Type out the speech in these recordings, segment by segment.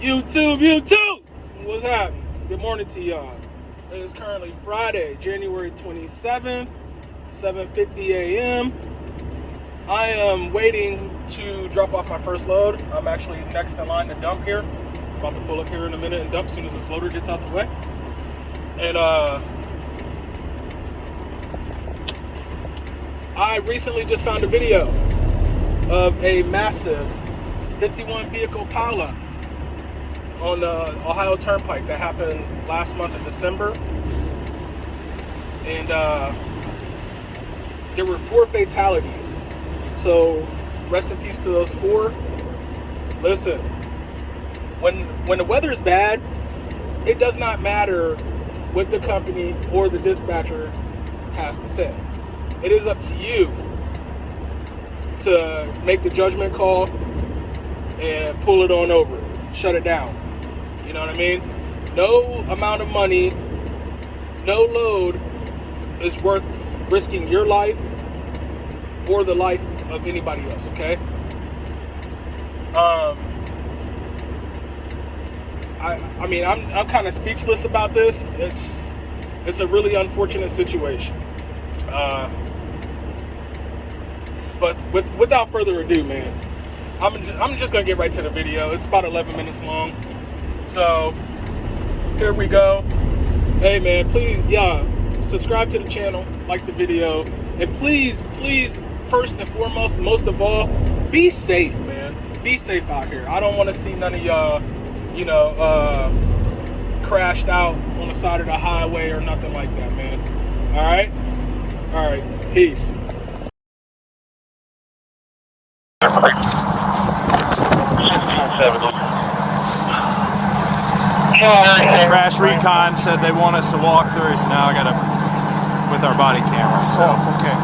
YouTube, what's happening? Good morning to y'all. It is currently Friday, January 27th, 7:50 a.m. I am waiting to drop off my first load. I'm actually next in line to dump here. About to pull up here in a minute and dump as soon as this loader gets out the way. And I recently just found a video of a massive 51 vehicle pileup on the Ohio Turnpike that happened last month in December. And there were 4 fatalities. So rest in peace to those 4. Listen, when the weather is bad, it does not matter what the company or the dispatcher has to say. It is up to you to make the judgment call and pull it on over, shut it down. You know what I mean? No amount of money, no load is worth risking your life or the life of anybody else, okay? I'm kind of speechless about this. It's a really unfortunate situation. But without further ado, man, I'm just gonna get right to the video. It's about 11 minutes long. So here we go. Hey man, please, subscribe to the channel, like the video, and please, first and foremost, most of all, be safe, man. Be safe out here. I don't want to see none of y'all, crashed out on the side of the highway or nothing like that, man. All right, peace. Crash Recon said they want us to walk through, so now I gotta with our body camera. So okay.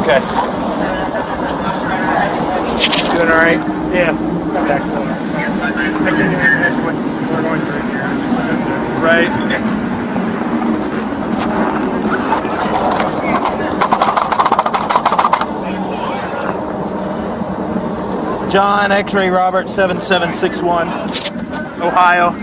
Okay. Doing all right? Yeah. That's excellent. I can't even imagine what we're going through here. I just wasn't there. Right. John, X-Ray Robert, 7761, Ohio.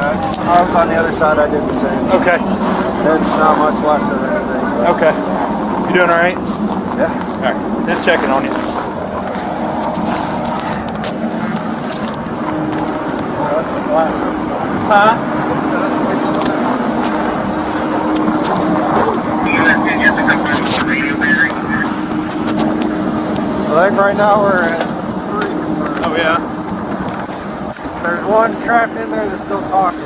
I was on the other side, I did the same. Okay. It's not much left of anything. Okay. You doing all right? Yeah. All right. Just checking on you. Huh? I think right now we're at 3. Oh yeah. There's one trapped in there that's still talking.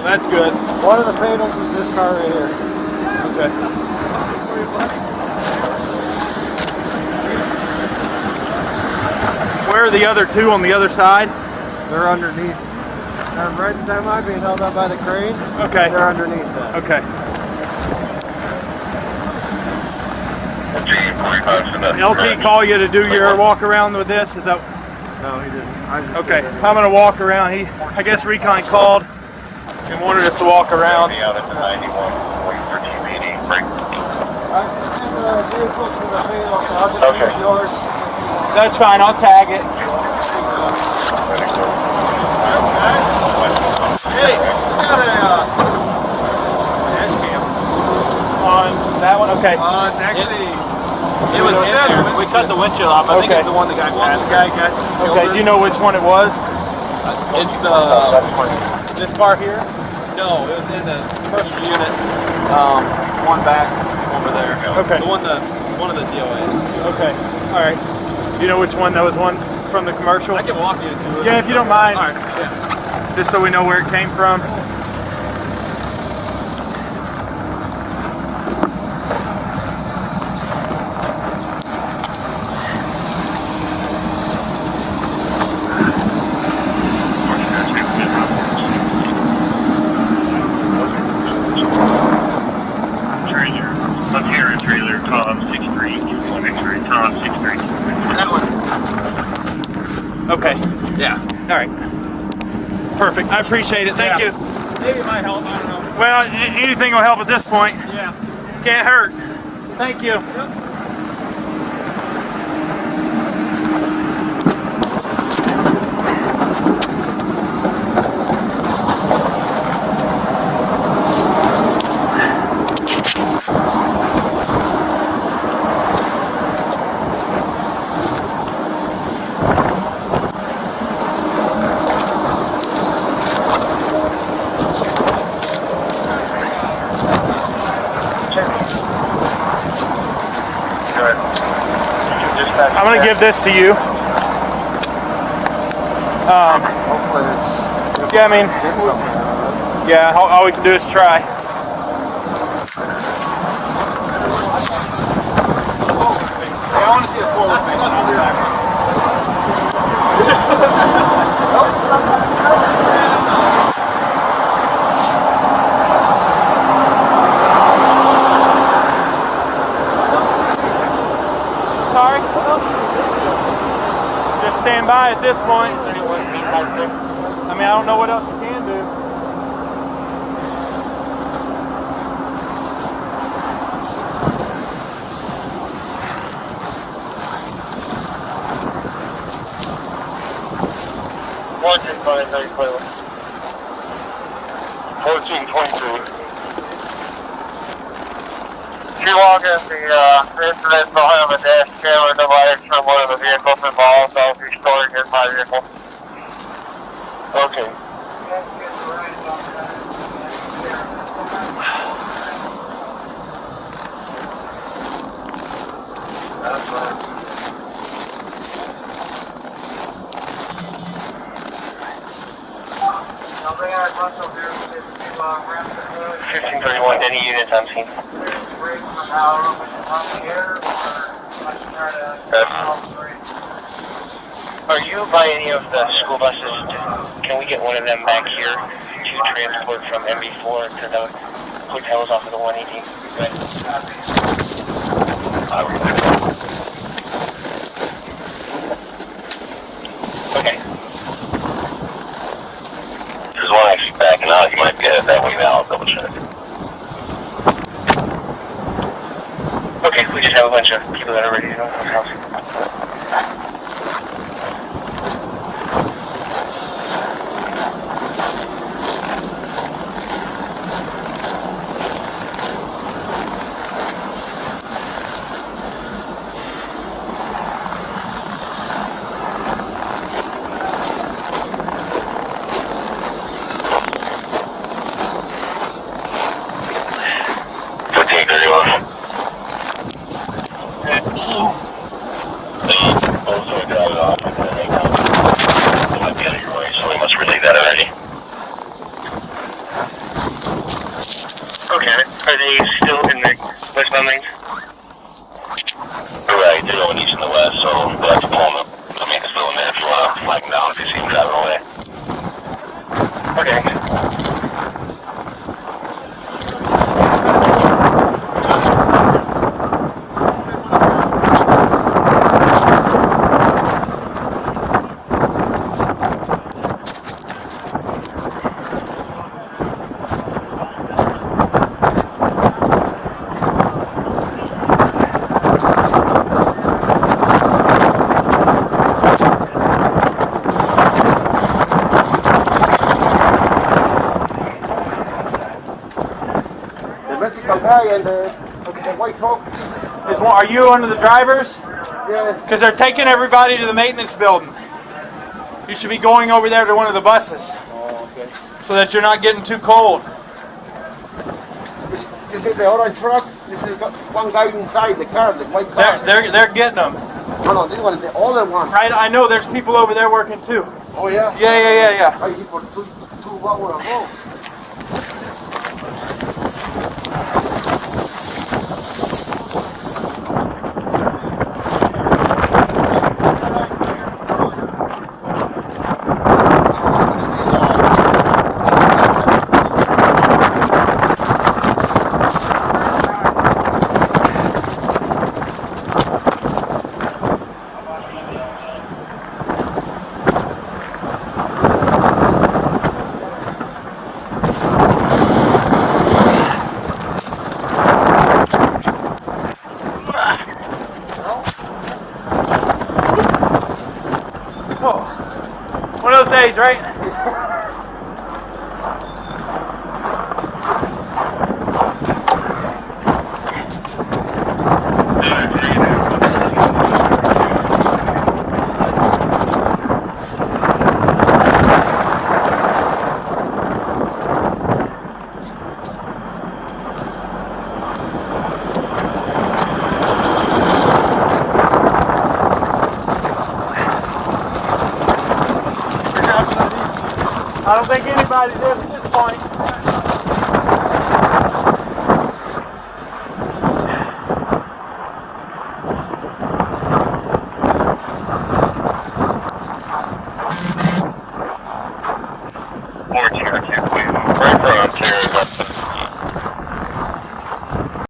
That's good. One of the fatals was this car right here. Okay. Where are the other 2 on the other side? They're underneath. That red semi being held up by the crane. Okay. They're underneath that. Okay. LT call you to do your walk around with this? Is that? No, he didn't. I just Okay. did it. I'm gonna walk around. I guess Recon called and wanted us to walk around. I have the vehicles for the fatal, so I'll just use yours. That's fine. I'll tag it. Hey, we got a dash cam on that one. Okay. It's actually. It was in there. We cut the windshield off. I think it's the one that got passed. Okay. Do you know which one it was? It's the This car here? no. It was in the commercial unit. One back over there. Okay. One of the DOAs. Okay. All right. Do you know which one that was? One from the commercial? I can walk you to it. Yeah, if you don't mind. All right. Yeah. Just so we know where it came from. Trailer, Tom 63. Tom 63. That one. Okay. Yeah. All right. Perfect. I appreciate it. Thank you. Maybe it might help. I don't know. Well, anything will help at this point. Yeah. Can't hurt. Thank you. I'm going to give this to you. Hopefully it's. Yeah, I mean, Get something out of it. yeah, all we can do is try. I want to see a forward face. I'll do that. Sorry? Just stand by at this point. I mean, I don't know what else you can do. Watching fine, very clearly. 1422. You walk in the incident will have a dash camera device from one of the vehicles involved. I'll be storing in my vehicle. Okay. That's fine. I'll bring our bus over here to ramp the hood. 1531, any units on scene? Are you by any of the school buses? Can we get one of them back here to transport from MB4 to the hotels off of the 180? Okay. There's one actually backing out. You might get it that way now. I'll double check. Okay, we just have a bunch of people that are ready to go to the house. guy and the white truck. Are you one of the drivers? Yeah. Because they're taking everybody to the maintenance building. You should be going over there to one of the buses. Oh, okay. So that you're not getting too cold. This is the orange truck. This is one guy inside the car, the white car. They're getting them. No, this one is the older one. Right, I know there's people over there working too. Oh, yeah? Yeah. I see for two hours ago. One of those days, right? I don't think anybody's there at this point. More check.